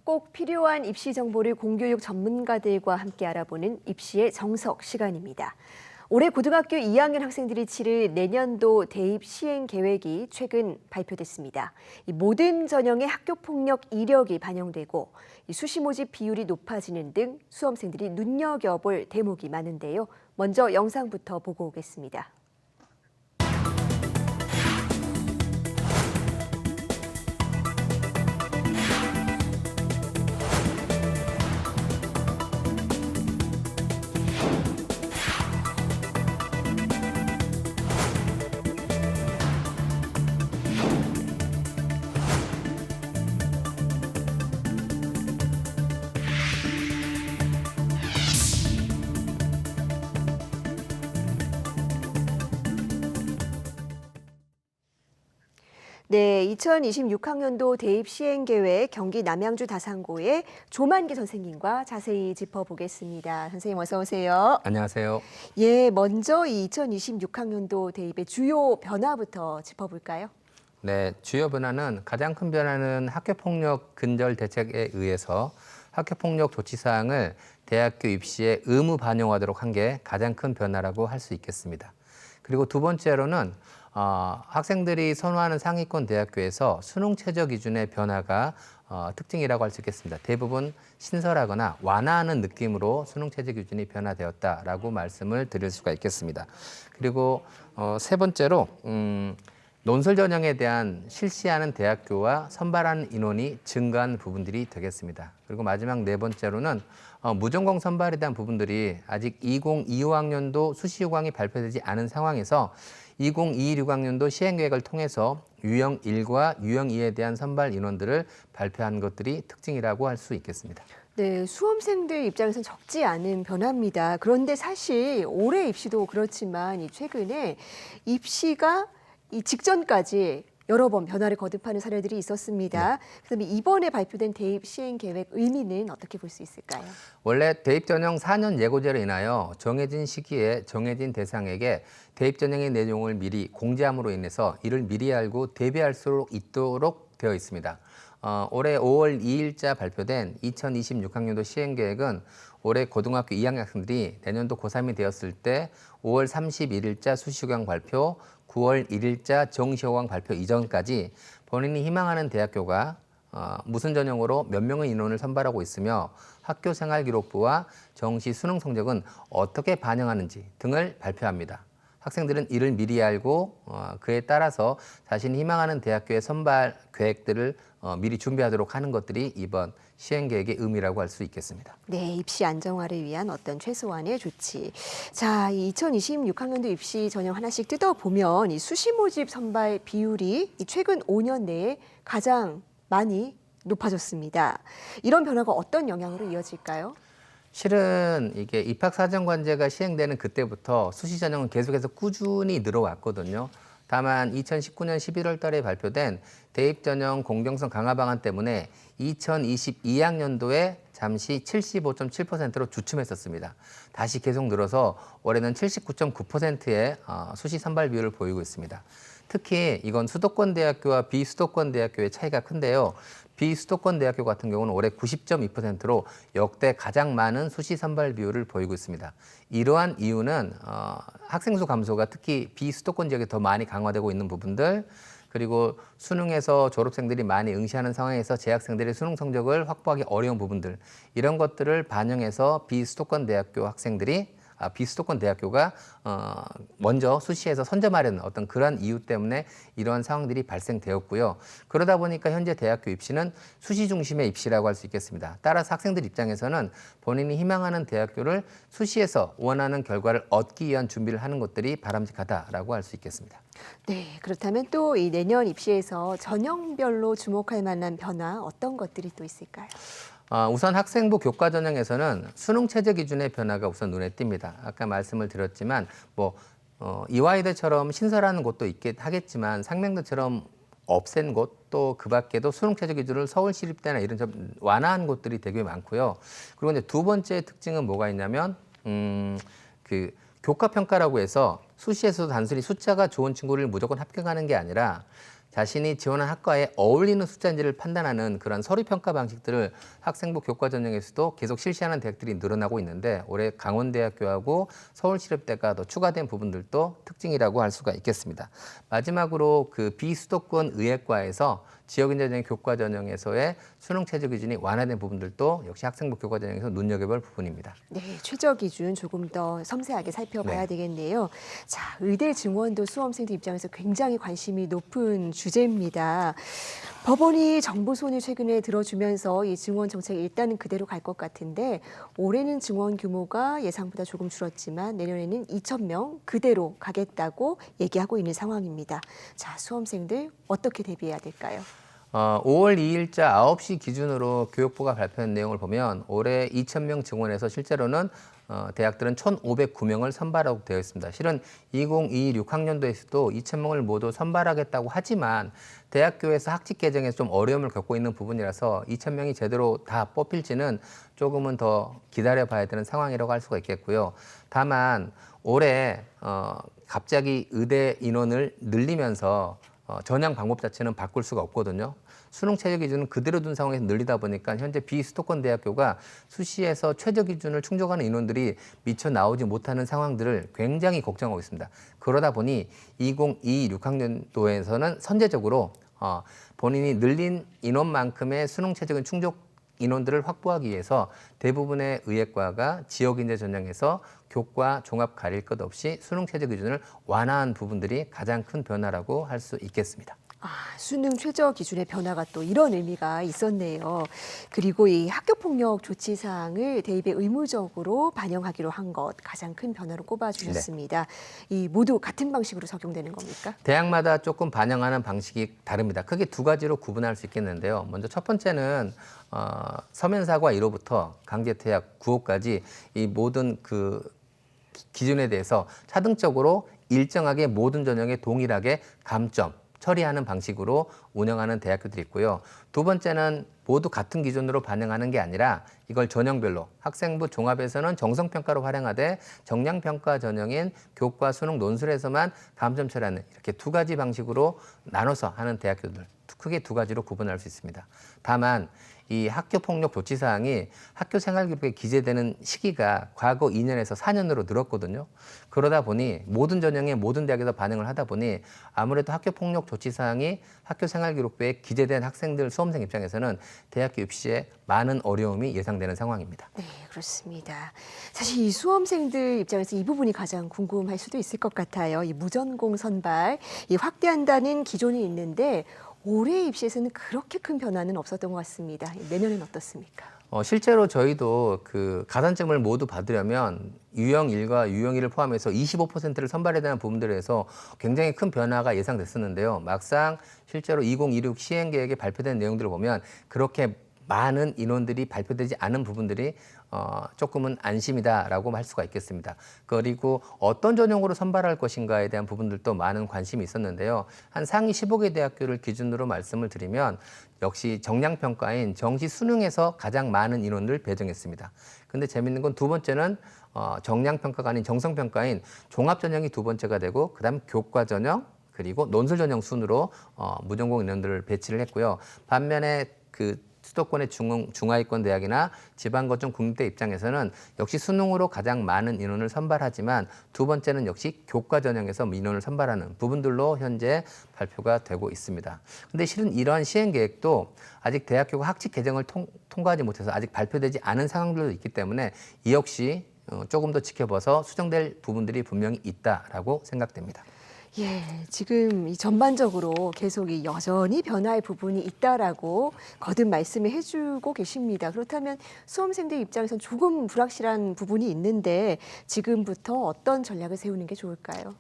꼭 필요한 입시 정보를 공교육 전문가들과 함께 알아보는 입시의 정석 시간입니다. 올해 고등학교 2학년 학생들이 치를 내년도 대입 시행 계획이 최근 발표됐습니다. 이 모든 전형의 학교폭력 이력이 반영되고 수시 모집 비율이 높아지는 등 수험생들이 눈여겨볼 대목이 많은데요. 먼저 영상부터 보고 오겠습니다. 네, 2026학년도 대입 시행 계획 경기 남양주 다산고의 조만기 선생님과 자세히 짚어보겠습니다. 선생님 어서 오세요. 안녕하세요. 예, 먼저 이 2026학년도 대입의 주요 변화부터 짚어볼까요? 네, 주요 변화는 가장 큰 변화는 학교폭력 근절 대책에 의해서 학교폭력 조치 사항을 대학교 입시에 의무 반영하도록 한 게 가장 큰 변화라고 할 수 있겠습니다. 그리고 두 번째로는 학생들이 선호하는 상위권 대학교에서 수능 최저 기준의 변화가 특징이라고 할 수 있겠습니다. 대부분 신설하거나 완화하는 느낌으로 수능 최저 기준이 변화되었다라고 말씀을 드릴 수가 있겠습니다. 그리고 세 번째로 논술 전형에 대한 실시하는 대학교와 선발하는 인원이 증가한 부분들이 되겠습니다. 그리고 마지막 네 번째로는 무전공 선발에 대한 부분들이 아직 2025학년도 수시 요강이 발표되지 않은 상황에서 2021학년도 시행계획을 통해서 유형 1과 유형 2에 대한 선발 인원들을 발표한 것들이 특징이라고 할 수 있겠습니다. 네, 수험생들 입장에서는 적지 않은 변화입니다. 그런데 사실 올해 입시도 그렇지만 최근에 입시가 이 직전까지 여러 번 변화를 거듭하는 사례들이 있었습니다. 그다음에 이번에 발표된 대입 시행 계획 의미는 어떻게 볼 수 있을까요? 원래 대입 전형 4년 예고제로 인하여 정해진 시기에 정해진 대상에게 대입 전형의 내용을 미리 공지함으로 인해서 이를 미리 알고 대비할 수 있도록 되어 있습니다. 올해 5월 2일자 발표된 2026학년도 시행계획은 올해 고등학교 2학년 학생들이 내년도 고3이 되었을 때 5월 31일자 수시요강 발표, 9월 1일자 정시요강 발표 이전까지 본인이 희망하는 대학교가 무슨 전형으로 몇 명의 인원을 선발하고 있으며 학교생활기록부와 정시 수능 성적은 어떻게 반영하는지 등을 발표합니다. 학생들은 이를 미리 알고 그에 따라서 자신이 희망하는 대학교의 선발 계획들을 미리 준비하도록 하는 것들이 이번 시행계획의 의미라고 할 수 있겠습니다. 네, 입시 안정화를 위한 어떤 최소한의 조치. 자, 이 2026학년도 입시 전형 하나씩 뜯어보면 이 수시 모집 선발 비율이 이 최근 5년 내에 가장 많이 높아졌습니다. 이런 변화가 어떤 영향으로 이어질까요? 실은 이게 입학사정관제가 시행되는 그때부터 수시 전형은 계속해서 꾸준히 늘어왔거든요. 다만 2019년 11월 달에 발표된 대입 전형 공정성 강화 방안 때문에 2022학년도에 잠시 75.7%로 주춤했었습니다. 다시 계속 늘어서 올해는 79.9%의 수시 선발 비율을 보이고 있습니다. 특히 이건 수도권 대학교와 비수도권 대학교의 차이가 큰데요. 비수도권 대학교 같은 경우는 올해 90.2%로 역대 가장 많은 수시 선발 비율을 보이고 있습니다. 이러한 이유는 학생 수 감소가 특히 비수도권 지역에 더 많이 강화되고 있는 부분들, 그리고 수능에서 졸업생들이 많이 응시하는 상황에서 재학생들의 수능 성적을 확보하기 어려운 부분들, 이런 것들을 반영해서 비수도권 대학교가 먼저 수시에서 선점하려는 어떤 그러한 이유 때문에 이러한 상황들이 발생되었고요. 그러다 보니까 현재 대학교 입시는 수시 중심의 입시라고 할 수 있겠습니다. 따라서 학생들 입장에서는 본인이 희망하는 대학교를 수시에서 원하는 결과를 얻기 위한 준비를 하는 것들이 바람직하다라고 할 수 있겠습니다. 네, 그렇다면 또 이 내년 입시에서 전형별로 주목할 만한 변화 어떤 것들이 또 있을까요? 우선 학생부 교과 전형에서는 수능 최저 기준의 변화가 우선 눈에 띕니다. 아까 말씀을 드렸지만 이화여대처럼 신설하는 곳도 있긴 하겠지만 상명대처럼 없앤 곳, 또 그 밖에도 수능 최저 기준을 서울시립대나 이런 좀 완화한 곳들이 되게 많고요. 그리고 이제 두 번째 특징은 뭐가 있냐면 그 교과 평가라고 해서 수시에서도 단순히 숫자가 좋은 친구를 무조건 합격하는 게 아니라 자신이 지원한 학과에 어울리는 숫자인지를 판단하는 그런 서류 평가 방식들을 학생부 교과 전형에서도 계속 실시하는 대학들이 늘어나고 있는데 올해 강원대학교하고 서울시립대가 더 추가된 부분들도 특징이라고 할 수가 있겠습니다. 마지막으로 그 비수도권 의예과에서 지역인재적인 교과 전형에서의 수능 최저 기준이 완화된 부분들도 역시 학생부 교과 전형에서 눈여겨볼 부분입니다. 네, 최저 기준 조금 더 섬세하게 살펴봐야 네. 되겠네요. 자, 의대 증원도 수험생들 입장에서 굉장히 관심이 높은 주제입니다. 법원이 정부 손을 최근에 들어주면서 이 증원 정책이 일단은 그대로 갈 것 같은데 올해는 증원 규모가 예상보다 조금 줄었지만 내년에는 2,000명 그대로 가겠다고 얘기하고 있는 상황입니다. 자, 수험생들 어떻게 대비해야 될까요? 5월 2일자 9시 기준으로 교육부가 발표한 내용을 보면 올해 2,000명 증원해서 실제로는 대학들은 1,509명을 선발하고 되어 있습니다. 실은 2026 학년도에서도 2,000명을 모두 선발하겠다고 하지만 대학교에서 학칙 개정에서 좀 어려움을 겪고 있는 부분이라서 2,000명이 제대로 다 뽑힐지는 조금은 더 기다려봐야 되는 상황이라고 할 수가 있겠고요. 다만 올해 갑자기 의대 인원을 늘리면서 전형 방법 자체는 바꿀 수가 없거든요. 수능 최저 기준은 그대로 둔 상황에서 늘리다 보니까 현재 비수도권 대학교가 수시에서 최저 기준을 충족하는 인원들이 미처 나오지 못하는 상황들을 굉장히 걱정하고 있습니다. 그러다 보니 2026 학년도에서는 선제적으로 본인이 늘린 인원만큼의 수능 최저기준 충족 인원들을 확보하기 위해서 대부분의 의예과가 지역인재 전형에서 교과 종합 가릴 것 없이 수능 최저 기준을 완화한 부분들이 가장 큰 변화라고 할 수 있겠습니다. 수능 최저 기준의 변화가 또 이런 의미가 있었네요. 그리고 이 학교폭력 조치 사항을 대입에 의무적으로 반영하기로 한 것 가장 큰 변화로 꼽아주셨습니다. 이 모두 같은 방식으로 적용되는 겁니까? 대학마다 조금 반영하는 방식이 다릅니다. 크게 두 가지로 구분할 수 있겠는데요. 먼저 첫 번째는 서면사과 1호부터 강제퇴학 9호까지 이 모든 그 기준에 대해서 차등적으로 일정하게 모든 전형에 동일하게 감점 처리하는 방식으로 운영하는 대학교들이 있고요. 두 번째는 모두 같은 기준으로 반영하는 게 아니라 이걸 전형별로 학생부 종합에서는 정성평가로 활용하되 정량평가 전형인 교과, 수능, 논술에서만 감점 처리하는 이렇게 두 가지 방식으로 나눠서 하는 대학교들 크게 두 가지로 구분할 수 있습니다. 다만 이 학교폭력 조치 사항이 학교 생활기록에 기재되는 시기가 과거 2년에서 4년으로 늘었거든요. 그러다 보니 모든 전형의 모든 대학에서 반영을 하다 보니 아무래도 학교폭력 조치 사항이 학교 생활기록부에 기재된 학생들, 수험생 입장에서는 대학교 입시에 많은 어려움이 예상되는 상황입니다. 네, 그렇습니다. 사실 이 수험생들 입장에서 이 부분이 가장 궁금할 수도 있을 것 같아요. 이 무전공 선발, 이 확대한다는 기존이 있는데 올해 입시에서는 그렇게 큰 변화는 없었던 것 같습니다. 내년엔 어떻습니까? 실제로 저희도 그 가산점을 모두 받으려면 유형 1과 유형 2를 포함해서 25%를 선발해야 되는 부분들에서 굉장히 큰 변화가 예상됐었는데요. 막상 실제로 2026 시행계획에 발표된 내용들을 보면 그렇게 많은 인원들이 발표되지 않은 부분들이 조금은 안심이다라고 할 수가 있겠습니다. 그리고 어떤 전형으로 선발할 것인가에 대한 부분들도 많은 관심이 있었는데요. 한 상위 15개 대학교를 기준으로 말씀을 드리면 역시 정량평가인 정시 수능에서 가장 많은 인원을 배정했습니다. 근데 재밌는 건 두 번째는 정량평가가 아닌 정성평가인 종합전형이 두 번째가 되고 그다음 교과전형 그리고 논술전형 순으로 무전공 인원들을 배치를 했고요. 반면에 그 수도권의 중하위권 대학이나 지방거점 국립대 입장에서는 역시 수능으로 가장 많은 인원을 선발하지만 두 번째는 역시 교과 전형에서 인원을 선발하는 부분들로 현재 발표가 되고 있습니다. 근데 실은 이러한 시행 계획도 아직 대학교가 학칙 개정을 통과하지 못해서 아직 발표되지 않은 상황들도 있기 때문에 이 역시 조금 더 지켜봐서 수정될 부분들이 분명히 있다라고 생각됩니다. 예, 지금 이 전반적으로 계속 이 여전히 변화의 부분이 있다라고 거듭 말씀을 해주고 계십니다. 그렇다면 수험생들 입장에서는 조금 불확실한 부분이 있는데 지금부터 어떤 전략을 세우는 게 좋을까요?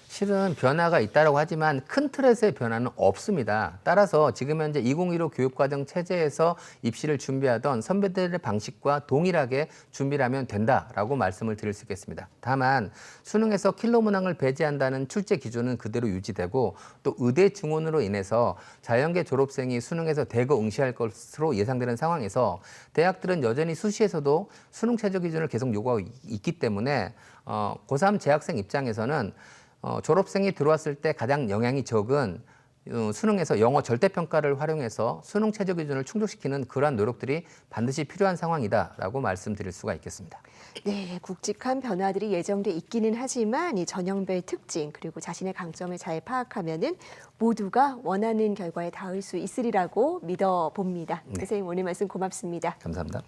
실은 변화가 있다고 하지만 큰 틀에서의 변화는 없습니다. 따라서 지금 현재 2015 교육과정 체제에서 입시를 준비하던 선배들의 방식과 동일하게 준비를 하면 된다라고 말씀을 드릴 수 있겠습니다. 다만 수능에서 킬러 문항을 배제한다는 출제 기준은 그대로 유지되고 또 의대 증원으로 인해서 자연계 졸업생이 수능에서 대거 응시할 것으로 예상되는 상황에서 대학들은 여전히 수시에서도 수능 최저 기준을 계속 요구하고 있기 때문에 고3 재학생 입장에서는 졸업생이 들어왔을 때 가장 영향이 적은 수능에서 영어 절대평가를 활용해서 수능 최저 기준을 충족시키는 그러한 노력들이 반드시 필요한 상황이다라고 말씀드릴 수가 있겠습니다. 네, 굵직한 변화들이 예정돼 있기는 하지만 이 전형별 특징 그리고 자신의 강점을 잘 파악하면은 모두가 원하는 결과에 닿을 수 있으리라고 믿어봅니다. 네. 선생님 오늘 말씀 고맙습니다. 감사합니다.